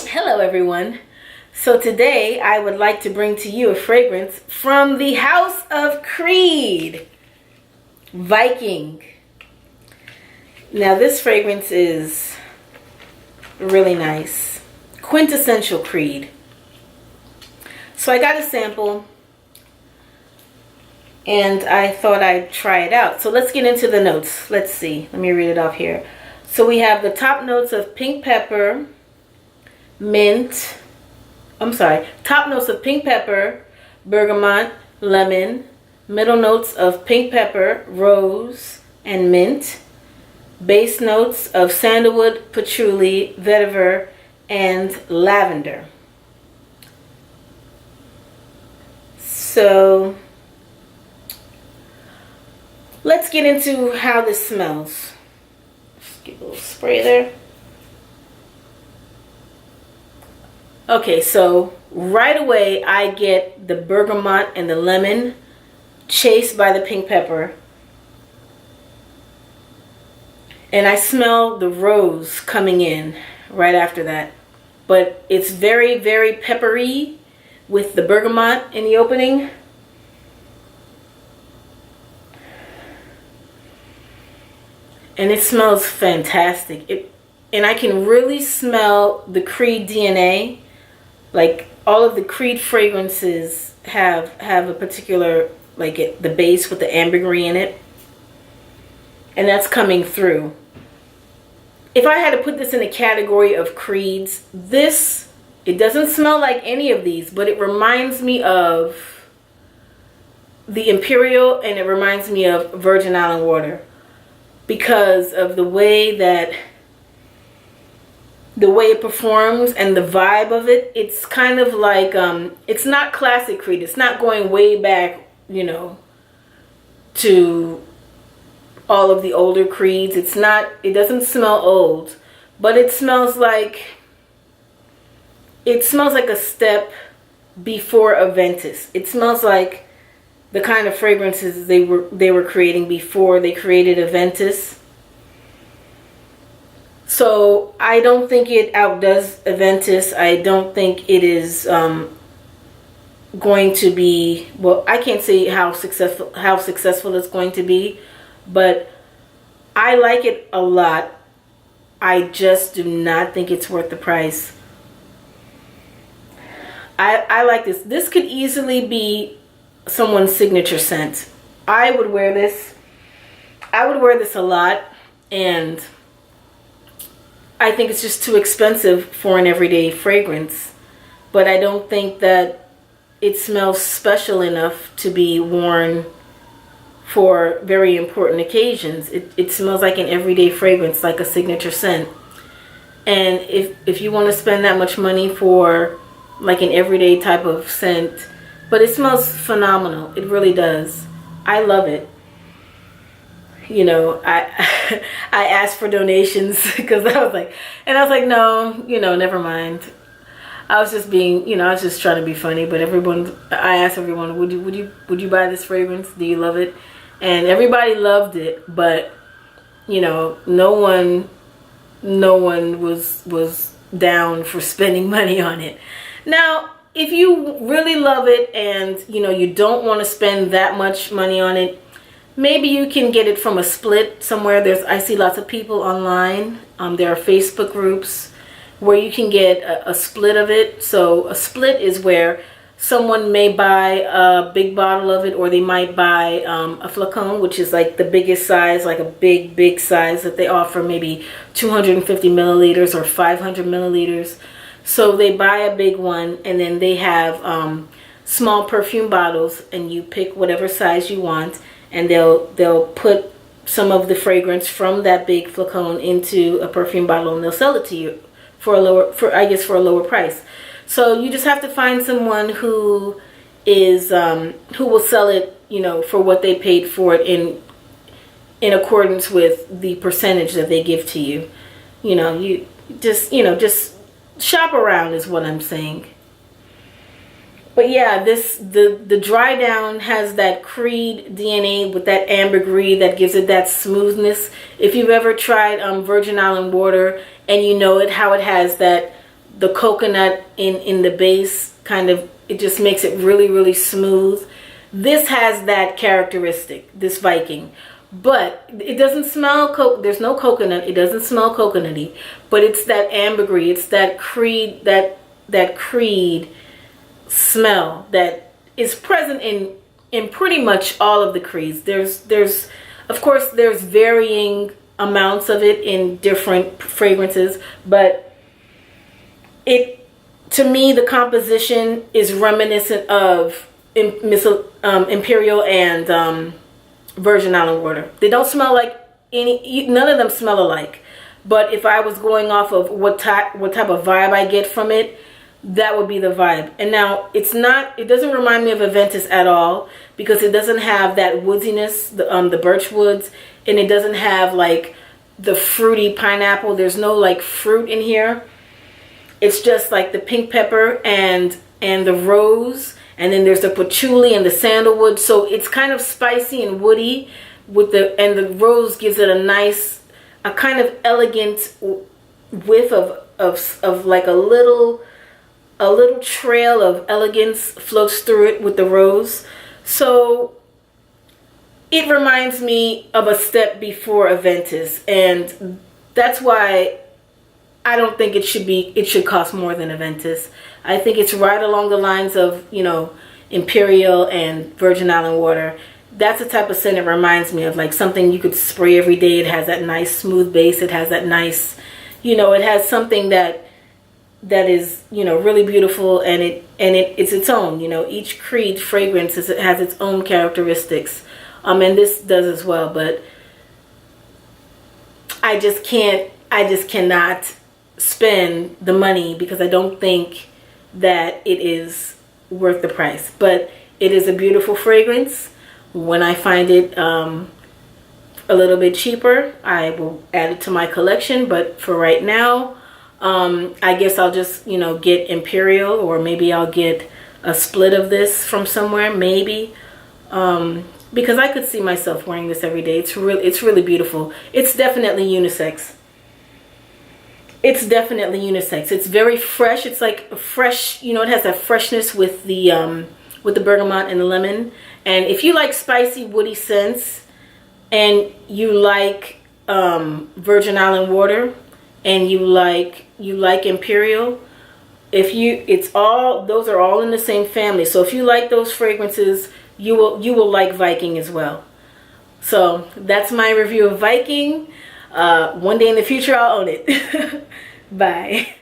Hello everyone. So today I would like to bring to you a fragrance from the house of Creed Viking. Now this fragrance is really nice. Quintessential Creed. So I got a sample and I thought I'd try it out. So let's get into the notes. Let's see. Let me read it off here. So we have the top notes of pink pepper, top notes of pink pepper, bergamot, lemon, middle notes of pink pepper, rose, and mint, base notes of sandalwood, patchouli, vetiver, and lavender. So let's get into how this smells. Just give a little spray there. Okay, so right away I get the bergamot and the lemon chased by the pink pepper. And I smell the rose coming in right after that. But it's very, very peppery with the bergamot in the opening. And it smells fantastic. And I can really smell the Creed DNA. Like all of the Creed fragrances have a particular, like the base with the ambergris in it. And that's coming through. If I had to put this in a category of Creeds, it doesn't smell like any of these, but it reminds me of the Imperial and it reminds me of Virgin Island water because of the way it performs and the vibe of it. It's kind of like, it's not classic Creed. It's not going way back, to all of the older Creeds. It doesn't smell old, but it smells like a step before Aventus. It smells like the kind of fragrances they were creating before they created Aventus. So I don't think it outdoes Aventus. I don't think it is going to be, well, I can't say how successful it's going to be, but I like it a lot. I just do not think it's worth the price. I like this. This could easily be someone's signature scent. I would wear this. I would wear this a lot, and I think it's just too expensive for an everyday fragrance. But I don't think that it smells special enough to be worn for very important occasions. It smells like an everyday fragrance, like a signature scent. And if you want to spend that much money for like an everyday type of scent, but it smells phenomenal. It really does. I love it. I asked for donations because I was like, no, never mind. I was just being, I was just trying to be funny. But I asked everyone, would you buy this fragrance? Do you love it? And everybody loved it, but no one was down for spending money on it. Now, if you really love it and you don't want to spend that much money on it, maybe you can get it from a split somewhere. I see lots of people online. There are Facebook groups where you can get a split of it. So a split is where someone may buy a big bottle of it, or they might buy a flacon, which is like the biggest size, like a big size that they offer, maybe 250 milliliters or 500 milliliters. So they buy a big one, and then they have small perfume bottles, and you pick whatever size you want, and they'll put some of the fragrance from that big flacon into a perfume bottle, and they'll sell it to you for a lower price. So you just have to find someone who will sell it, for what they paid for it in accordance with the percentage that they give to you. You just shop around is what I'm saying. But yeah, the dry down has that Creed DNA with that ambergris that gives it that smoothness. If you've ever tried Virgin Island water and you know it, how it has that the coconut in the base, kind of, it just makes it really, really smooth. This has that characteristic, this Viking. But it doesn't smell, there's no coconut, it doesn't smell coconutty, but it's that ambergris, it's that Creed, that Creed smell that is present in pretty much all of the Creeds. There's of course there's varying amounts of it in different fragrances, but it, to me, the composition is reminiscent of Imperial and Virgin Island water. They don't smell like none of them smell alike. But if I was going off of what type of vibe I get from it, that would be the vibe. And now it doesn't remind me of Aventus at all, because it doesn't have that woodiness, the birch woods, and it doesn't have like the fruity pineapple. There's no like fruit in here. It's just like the pink pepper and the rose. And then there's the patchouli and the sandalwood. So it's kind of spicy and woody and the rose gives it a kind of elegant whiff of like a little trail of elegance floats through it with the rose. So it reminds me of a step before Aventus, and that's why I don't think it should cost more than Aventus. I think it's right along the lines of, Imperial and Virgin Island water. That's the type of scent it reminds me of, like something you could spray every day. It has that nice smooth base. It has that nice, it has something that is, really beautiful, and it's its own. Each Creed fragrance has its own characteristics. And this does as well, but I just cannot spend the money, because I don't think that it is worth the price. But it is a beautiful fragrance. When I find it a little bit cheaper, I will add it to my collection. But for right now, I guess I'll just get Imperial, or maybe I'll get a split of this from somewhere, maybe, because I could see myself wearing this every day. It's really beautiful. It's definitely unisex. It's definitely unisex. It's very fresh. It's like fresh, it has that freshness with the bergamot and the lemon. And if you like spicy, woody scents, and you like Virgin Island water, and you like Imperial, those are all in the same family. So if you like those fragrances, you will like Viking as well. So that's my review of Viking. One day in the future, I'll own it. Bye.